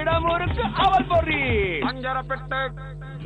இடமுருக்கு அவல் பொரி அஞ்சரப்பெட்டை.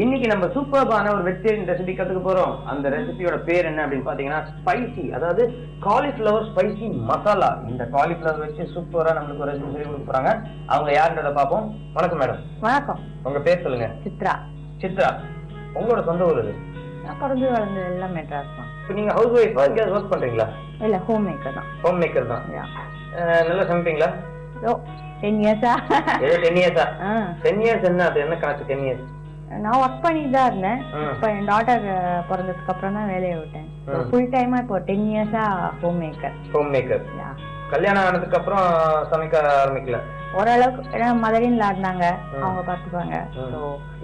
இன்னைக்கு நம்ம சூப்பர்பான ஒரு வெஜிடேரியன் ரெசிபி கத்துக்க போறோம். அந்த ரெசிபியோட பேர் என்ன அப்படின்னு பாத்தீங்கன்னா ஸ்பைசி, அதாவது காலிஃபிளவர் ஸ்பைசி மசாலா. இந்த காலிஃபிளவர் வச்சு சூப்பரா நம்மளுக்கு ஒரு ரெசிபி சொல்லி கொடுக்க போறாங்க. அவங்க யாருன்றத பாப்போம். வணக்கம் மேடம். வணக்கம். உங்க பேர் சொல்லுங்க. சித்ரா. சித்ரா, உங்களோட சொந்த ஊர்? நான் பிறந்து வளர்ந்து எல்லாம் மெட்ராஸ் தான். நீங்க ஹவுஸ் ஒய்ஃபா எங்கேயாவது ஒர்க் பண்றீங்களா? இல்ல, ஹோம் மேக்கர் தான். ஹோம் மேக்கர் தான். நல்லா சமைப்பீங்களா? 10 இயர்ஸா? 10 இயர்ஸா? 10 இயர்ஸ் என்ன, அது என்ன கணக்கு 10 இயர்ஸ்? நான் ஒர்க் பண்ணிட்டு தான் இருந்தேன். இப்ப என் டாட்டர் பிறந்ததுக்கு அப்புறம் தான் வேலையை விட்டேன். ஃபுல் டைமா இப்போ 10 இயர்ஸா ஹோம் மேக்கர். Home maker. கல்யாணம் ஆனதுக்கு அப்புறம் சமைக்க ஆரம்பிக்கல? ஓரளவுக்கு. ஏன்னா மதரின்ல இருந்தாங்க, அவங்க பாத்துப்பாங்க.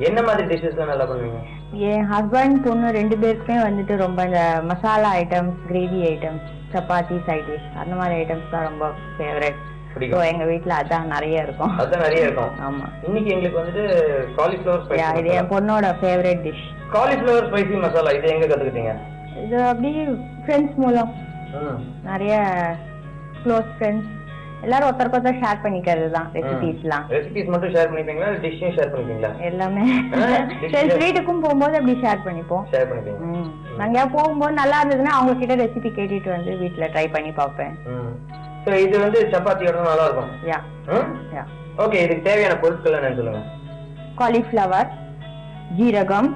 என்ன மாதிரி டிஷ்ஷஸ் நல்லா பண்ணுவீங்க? என் ஹஸ்பண்ட் பொண்ணு 2 பேருக்குமே வந்துட்டு ரொம்ப இந்த masala items, gravy items, chapati, side dish அந்த மாதிரி ஐட்டம்ஸ் தான் ரொம்ப ஃபேவரட். எங்க வீட்ல அதான் நிறைய இருக்கும். அதான் நிறைய இருக்கும். ஆமா. இன்னைக்கு எங்களுக்கு வந்துட்டு காலிஃபிளவர் ஸ்பைசி. இது என் பொண்ணோட favourite dish. Cauliflower spicy masala இது எங்க கத்துக்கிட்டீங்க? இது அப்படியே ஃப்ரெண்ட்ஸ் மூலம். நிறைய க்ளோஸ் ஃப்ரெண்ட்ஸ் எல்லாரும் ஒருத்தருக்கு ஒருத்தர் ஷேர் பண்ணிக்கிறது தான் ரெசிபிஸ்லாம். ரெசிபிஸ் மட்டும் ஷேர் பண்ணிப்பீங்களா, டிஷ்ஷும் ஷேர் பண்ணிப்பீங்களா? எல்லாமே. சரி, வீட்டுக்கும் போகும்போது அப்படி ஷேர் பண்ணிப்போம். ஷேர் பண்ணிப்பீங்க. நாங்க போகும்போது நல்லா இருந்ததுன்னா அவங்க கிட்ட ரெசிபி கேட்டுட்டு வந்து வீட்ல ட்ரை பண்ணி பார்ப்பேன். சோ இது வந்து சப்பாத்தியோட நல்லா இருக்கும். யா. ஓகே, இதுக்கு தேவையான பொருட்கள் என்னன்னு சொல்லுங்க. காலிஃபிளவர், ஜீரகம்,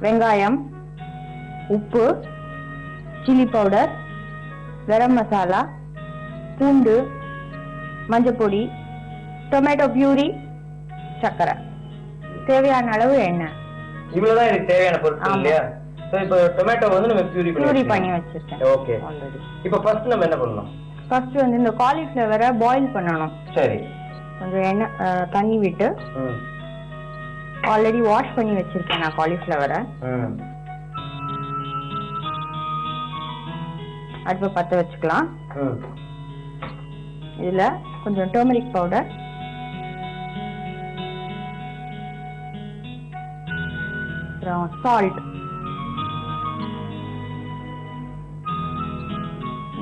வெங்காயம், உப்பு, சில்லி பவுடர், கரம் மசாலா, பூண்டு, மஞ்சப்பொடி, டொமேட்டோ பியூரி, சக்கரை, தேவையான அளவு எண்ணெய். இவ்வளவுதான் இதுக்கு தேவையான பொருட்கள் இல்லையா? சோ இப்போ டொமேட்டோ வந்து நம்ம பியூரி பண்ணி வச்சிருக்கேன். ஓகே. இப்போ ஃபர்ஸ்ட் நம்ம என்ன பண்ணணும்? ஃபர்ஸ்ட் வந்து இந்த காலிஃபிளவரை பாயில் பண்ணணும். சரி. கொஞ்சம் எண்ணெய் தண்ணி விட்டு ஆல்ரெடி வாஷ் பண்ணி வச்சிருக்கேன் நான் காலிஃபிளவரை. அடுப்பு பற்ற வச்சுக்கலாம். இதுல கொஞ்சம் டர்மரிக் பவுடர், அப்புறம் சால்ட்,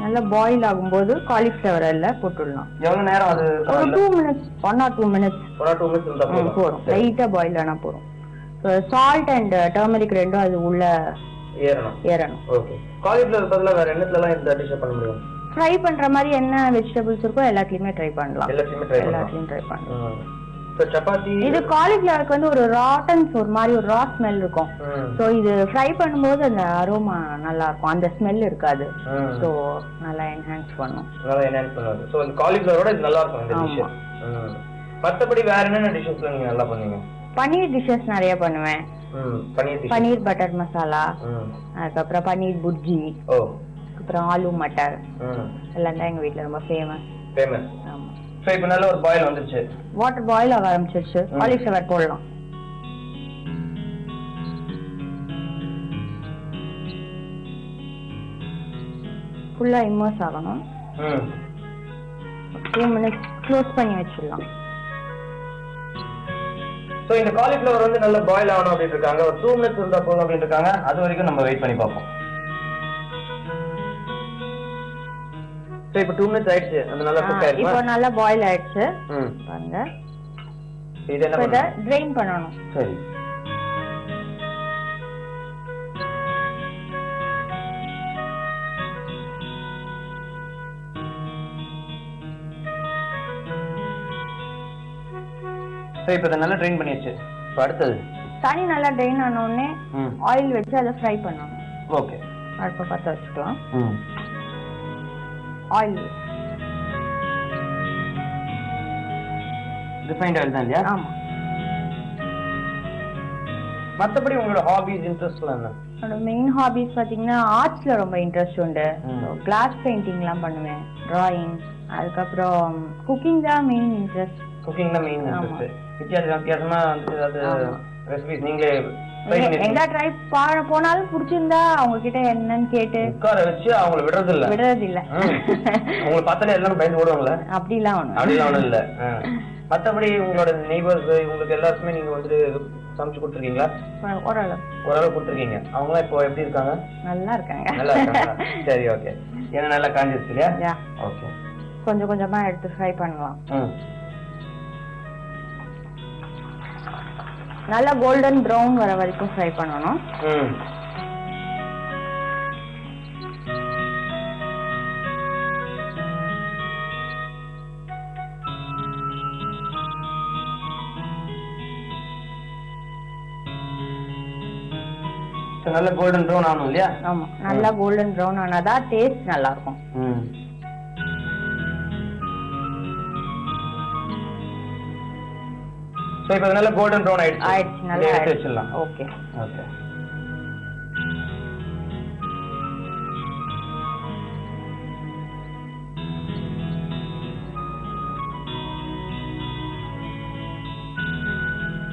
நல்லா பாயில் ஆகும்போது காலிஃபிளவர் எல்லாம் போட்டுடலாம். எவ்வளவு நேரம் அது? ஒரு 2 மினிட்ஸ், 1 or 2 மினிட்ஸ் போதும். லைட்டா பாயில் ஆனா போதும். சால்ட் அண்ட் டர்மரிக் ரெண்டும் அது உள்ள ஏறணும். ஓகே. காலிஃபிளவர் பதிலா வேற என்னத்துல இந்த டிஷ் பண்ண முடியும்? ஃப்ரை பண்ற மாதிரி என்ன வெஜிடபிள்ஸ் இருக்கோ எல்லாத்துலயுமே ட்ரை பண்ணலாம். எல்லாத்தையும் ட்ரை பண்ணலாம். சோ சப்பாத்தி, இது காலிஃபிளவருக்கு வந்து ஒரு ராட்டன்ஸ், ஒரு மாதிரி ஒரு ரா ஸ்மெல் இருக்கும். சோ இது ஃப்ரை பண்ணும்போது அந்த அரோமா நல்லா இருக்கும், அந்த ஸ்மெல் இருக்காது. சோ நல்லா என்ஹான்ஸ் பண்ணும். சோ அந்த காலிஃபிளவரோட இது நல்லா இருக்கும் இந்த டிஷ். மத்தபடி வேற என்ன டிஷ்ஸ் நீங்க நல்லா பண்ணுவீங்க? பன்னீர் டிஷ்ஷஸ் நிறைய பண்ணுவேன். பன்னீர் பட்டர் மசாலா, அதுக்கப்புறம் பன்னீர் புர்ஜி, அப்புறம் ஆலு மட்டர் எல்லாம் தான் எங்க வீட்ல ரொம்ப ஃபேமஸ். ஆமா. சோ இப்போ நல்ல ஒரு பாயில் வந்துருச்சு. வாட்டர் பாயில் ஆக ஆரம்பிச்சிருச்சு. காலிஃபிளவர் போடலாம். ஃபுல்லா இம்மர்ஸ் ஆகணும். 2 மினிட்ஸ் க்ளோஸ் பண்ணி வச்சிடலாம். சோ இந்த காலிஃபிளவர் வந்து நல்ல பாயில் ஆகணும் அப்படின்னு இருக்காங்க. ஒரு 2 மினிட்ஸ் இருந்தா போதும் அப்படின்னு இருக்காங்க. அது வரைக்கும் நம்ம வெயிட் பண்ணி பார்ப்போம். சோ இப்போ 2 மினிட்ஸ் ஆயிடுச்சு. அது நல்லா குக் ஆயிடுச்சு. இப்போ நல்லா பாயில் ஆயிடுச்சு. பாருங்க. இது என்ன பண்ணனும்? ட்ரைன் பண்ணனும். சரி. சோ இப்போ நல்லா ட்ரைன் பண்ணியாச்சு. இப்போ அடுத்து தண்ணி நல்லா ட்ரைன் ஆன உடனே ஆயில் வச்சு அதை ஃப்ரை பண்ணணும். ஓகே. அடுப்பை பற்ற வச்சுக்கலாம். ஆயில் ரிஃபைன்ட் ஆயில் தான் இல்லையா? ஆமா. மத்தபடி உங்களோட ஹாபிஸ், இன்ட்ரெஸ்ட்லாம் என்ன? என்னோட மெயின் ஹாபிஸ் பாத்தீங்கன்னா ஆர்ட்ஸ்ல ரொம்ப இன்ட்ரெஸ்ட் உண்டு. கிளாஸ் பெயிண்டிங்லாம் பண்ணுவேன், டிராயிங், அதுக்கப்புறம் குக்கிங் தான் மெயின் இன்ட்ரெஸ்ட். குக்கிங் தான் மெயின் இன்ட்ரெஸ்ட். வித்தியாசமா வந்து அது ரெசிபிஸ் நீங்களே எங்க ட்ரை போனாலும் பிடிச்சிருந்தா அவங்க கிட்ட என்னன்னு கேட்டு உட்கார வச்சு அவங்கள விடுறது இல்ல. அவங்களை பார்த்தாலே எல்லாரும் பயந்து ஓடுவாங்களா? அப்படிலாம் ஒண்ணும் இல்ல. மத்தபடி உங்களோட நெய்பர்ஸ் இவங்களுக்கு எல்லாருக்குமே நீங்க வந்து சமைச்சு கொடுத்துருக்கீங்களா? ஓரளவு கொடுத்துருக்கீங்க. அவங்க இப்போ எப்படி இருக்காங்க? நல்லா இருக்காங்க. சரி, ஓகே. ஏன்னா நல்லா காஞ்சிருச்சு இல்லையா? ஓகே. கொஞ்சம் கொஞ்சமா எடுத்து ஃப்ரை பண்ணலாம். நல்லா கோல்டன் ப்ரௌன் வர வரைக்கும் ஃப்ரை பண்ணணும். நல்ல கோல்டன் ப்ரௌன் ஆகணும் இல்லையா? ஆமா, நல்லா கோல்டன் ப்ரௌன் ஆனாதான் டேஸ்ட் நல்லா இருக்கும். சோ இப்போ நல்ல கோல்டன் ப்ரௌன் ஆயிடுச்சு. நல்லா எடுத்து வச்சிடலாம். Okay okay.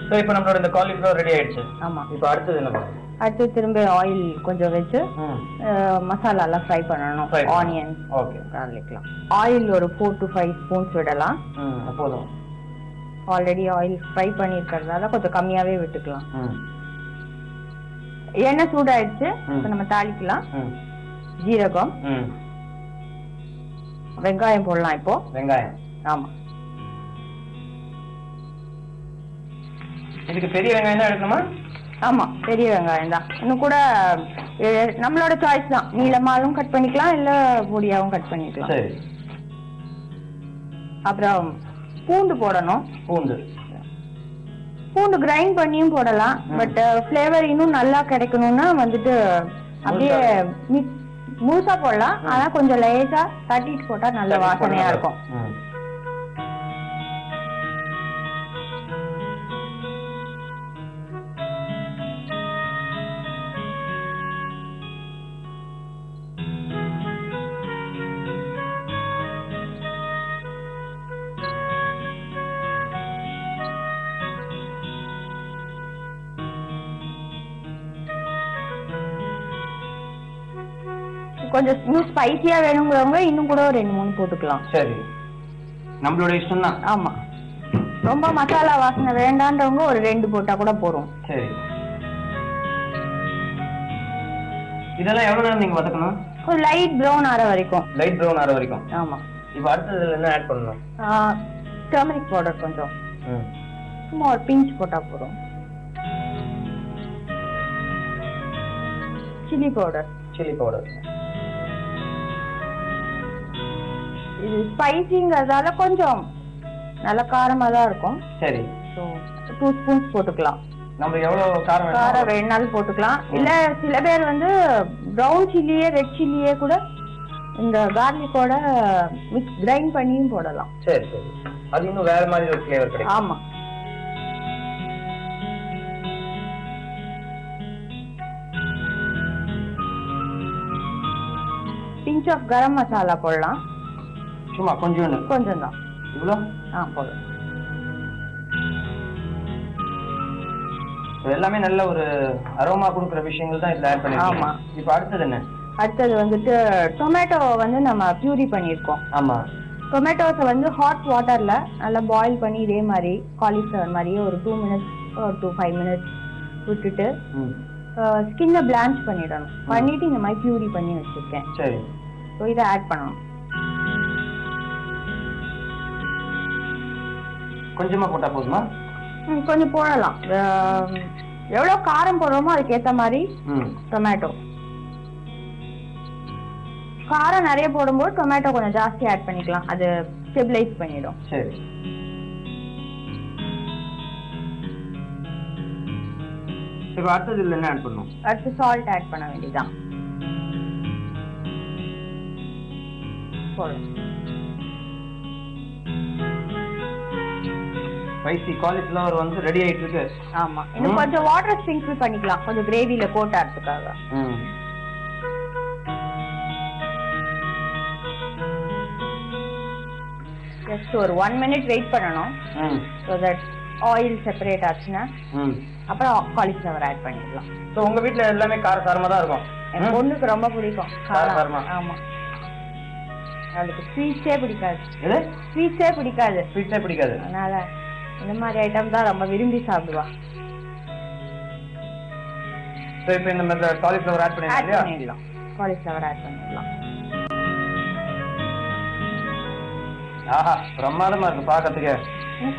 சோ இப்போ நம்மளோட இந்த காலிஃப்ளவர் ரெடி ஆயிடுச்சு. ஆமா. இப்போ அடுத்து என்ன பண்ணணும்? அடுத்து திரும்ப ஆயில் கொஞ்சம் வச்சு மசாலா எல்லாம் ஃப்ரை பண்ணணும். Onion, okay, கார்லிக்லாம். ஆயில் ஒரு 4 to 5 ஸ்பூன்ஸ் விடலாம். போதும். ஆல்ரெடி ஆயில் ஃப்ரை பண்ணிருக்கிறதால கொஞ்சம் கம்மியாவே விட்டுக்கலாம். எண்ணெய் சூடாயிடுச்சு. இப்போ நம்ம தாளிக்கலாம். ஜீரகம், வெங்காயம் போடலாம். இப்போ வெங்காயம். ஆமா, இதுக்கு பெரிய வெங்காயம் தான் எடுக்கணுமா? ஆமா, பெரிய வெங்காயம் தான். இன்னும் கூட நம்மளோட சாய்ஸ் தான். நீளமாலும் கட் பண்ணிக்கலாம், இல்ல பொடியாவும் கட் பண்ணிக்கலாம். சரி. அப்புறம் பூண்டு போடணும். பூண்டு கிரைண்ட் பண்ணியும் போடலாம். பட் ஃப்ளேவர் இன்னும் நல்லா கிடைக்கணும்னா வந்துட்டு அப்படியே முழுசா போடலாம். ஆனா கொஞ்சம் லேசா தட்டிட்டு போட்டா நல்ல வாசனையா இருக்கும். கொஞ்சம் இன்னும் ஸ்பைசியா வேணுங்கிறவங்க இன்னும் கூட 2-3 போட்டுக்கலாம். சரி, நம்மளோட இஷ்டம் தான். ஆமா, ரொம்ப மசாலா வாசனை வேண்டான்றவங்க ஒரு 2 போட்டா கூட போறோம். சரி. இதெல்லாம் எவ்வளவு நேரம் நீங்க வதக்கணும்? ஒரு லைட் ப்ரௌன் ஆற வரைக்கும். லைட் ப்ரௌன் ஆற வரைக்கும். ஆமா. இப்போ அடுத்ததுல என்ன ஆட் பண்ணணும்? டர்மரிக் பவுடர் கொஞ்சம், சும்மா ஒரு பிஞ்ச் போட்டா போறோம். Chilli powder. இது ஸ்பைசிங்கிறதால கொஞ்சம் நல்ல காரமா தான் இருக்கும். சரி. சோ 2 ஸ்பூன்ஸ் போட்டுக்கலாம். நம்ம எவ்வளவு காரம் வேணாலும் போட்டுக்கலாம். இல்ல சில பேர் வந்து பிரவுன் சில்லியே, ரெட் சில்லியே கூட இந்த கார்லிக்கோட மிக்ஸ் கிரைண்ட் பண்ணியும் போடலாம். சரி சரி, அது இன்னும் வேற மாதிரி ஒரு ஃப்ளேவர் கிடைக்கும். ஆமா. பிஞ்ச் ஆஃப் கரம் மசாலா போடலாம். சும்மா கொஞ்சம் தான். இவ்வளோ? போதும். எல்லாமே நல்ல ஒரு அரோமா கொடுக்குற விஷயங்கள் தான் இதுல ஆட் பண்ணிருக்கோம். ஆமா. இப்போ அடுத்தது என்ன? அடுத்தது வந்துட்டு டொமேட்டோ வந்து நம்ம பியூரி பண்ணிருக்கோம். ஆமா. டொமேட்டோஸை வந்து ஹாட் வாட்டர்ல நல்லா பாயில் பண்ணி இதே மாதிரி காலிஃப்ளவர் மாதிரியே ஒரு 2 மினிட்ஸ் to 5 மினிட்ஸ் விட்டுட்டு ஸ்கின்னை பிளான்ச் பண்ணிடணும். பண்ணிட்டு இந்த மாதிரி பியூரி பண்ணி வச்சிருக்கேன். சரி. ஸோ இதை ஆட் பண்ணணும். கொஞ்சமா போட்டா போதுமா? கொஞ்சம் போடலாம். எவ்வளவு காரம் போடுறோமோ அதுக்கு ஏத்த மாதிரி டொமேட்டோ. காரம் நிறைய போடும்போது டொமேட்டோ கொஞ்சம் ஜாஸ்தி ஆட் பண்ணிக்கலாம். அது ஸ்டெபிலைஸ் பண்ணிடும். சரி. இப்போ அடுத்தது என்ன ஆட் பண்ணணும்? அடுத்து சால்ட் ஆட் பண்ண வேண்டியதுதான். போடலாம். ஸ்பைசி காலிஃப்ளவர் வந்து ரெடி ஆயிட்டு இருக்கு. ஆமா, இன்னும் கொஞ்சம் வாட்டர் ஸ்ப்ரிங்கிள் பண்ணிக்கலாம் கொஞ்சம் கிரேவில கோட்டாறதுக்காக. ஜஸ்ட் ஒரு 1 மினிட் வெயிட் பண்ணணும். so that ஆயில் செப்பரேட் ஆச்சுன்னா அப்புறம் காலிஃப்ளவர் ஆட் பண்ணிடலாம். சோ உங்க வீட்ல எல்லாமே காரசாரமா தான் இருக்கும். என் பொண்ணுக்கு ரொம்ப பிடிக்கும் காரசாரமா. ஆமா, அவளுக்கு ஸ்வீட்ஸே பிடிக்காது. எது? ஸ்வீட்ஸே பிடிக்காது. அதனால இந்த மாதிரி ஐட்டம் தான் ரொம்ப விரும்பி சாப்பிடுவா. சோ இப்போ இந்த காலிஃப்ளவர் ஆட் பண்ணிடலாம். காலிஃப்ளவர் ஆட் பண்ணிடலாம். ஆஹா, பிரமாதமா இருக்கு பார்க்கிறதுக்கு.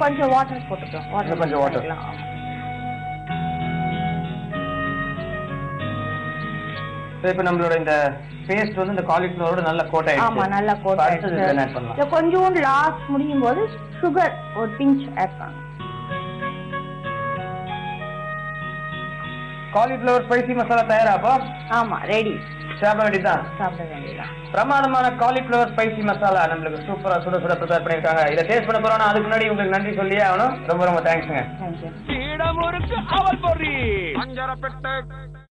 கொஞ்சம் வாட்டர் போட்டுக்கலாம். கொஞ்சம் வாட்டர். இப்போ நம்மளோட இந்த பேஸ்ட் வந்து இந்த காலிஃப்ளவரோட நல்ல கோட் ஆயிடுச்சு. ஆமா நல்ல கோட் ஆயிடுச்சு. இத கொஞ்சம் லாஸ்ட் முடியும் போது சுகர் ஒரு பிஞ்ச் ஆட் பண்ணணும். காலிஃப்ளவர் ஸ்பைசி மசாலா தயாராப்பா? ஆமா ரெடி. சாப்பிட வேண்டியதான். சாப்பிட வேண்டியதான். பிரமாதமான காலிஃப்ளவர் ஸ்பைசி மசாலா நம்மளுக்கு சூப்பரா சுட சுட ப்ரிப்பேர் பண்ணிருக்காங்க. இதை டேஸ்ட் பண்ண போறோம். அதுக்கு முன்னாடி உங்களுக்கு நன்றி சொல்லியே ஆகணும். ரொம்ப ரொம்ப தேங்க்ஸ்ங்க. தேங்க்யூ. அவல் பொரி